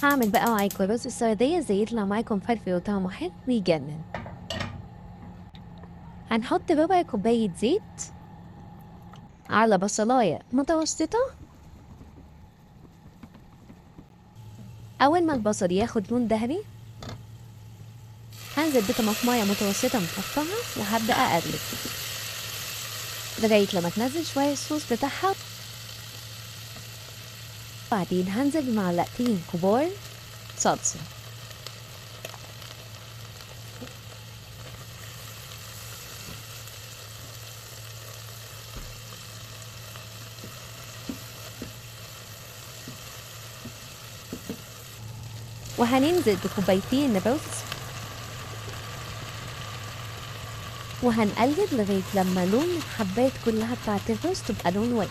هعمل بقى معاكم رز السردية ازاي يطلع معاكم فلفل وطعمه حلو ويجنن. هنحط ربع كوباية زيت على بصلاية متوسطة. أول ما البصل ياخد لون ذهبي هنزل بطماطماية متوسطة مقطعة وهبدأ أقلب لغاية لما تنزل شوية الصوص بتاعها. بعدين هنزل بمعلقتين كبار صلصة، وهننزل بكوبايتين رز وهنقلب لغاية لما لون الحبات كلها بتاعت الرز تبقى لون واحد.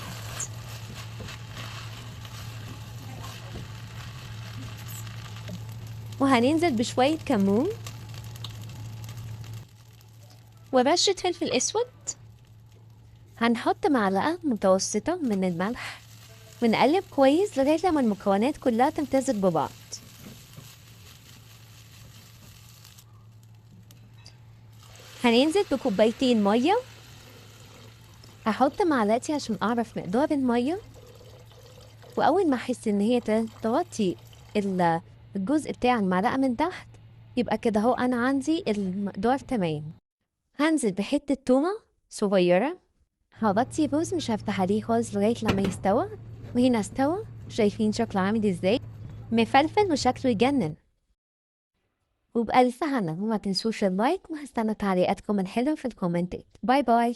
وهننزل بشوية كمون ورشة فلفل أسود. هنحط معلقة متوسطة من الملح ونقلب كويس لغاية لما المكونات كلها تمتزج ببعض. هننزل بكوبايتين مية. هحط معلقتي عشان أعرف مقدار المية، وأول ما أحس إن هي تغطي الجزء بتاع المعلقة من تحت يبقى كده هو أنا عندي المقدار تمام. هنزل بحتة تومة صغيرة، هغطي الرز مش هفتح عليه خالص لغاية لما يستوى. وهنا استوى، شايفين شكله عامل ازاي؟ مفلفل وشكله يجنن. وبألف هنا، وما تنسوش اللايك، وهستنى تعليقاتكم الحلوة في الكومنتات. باي باي.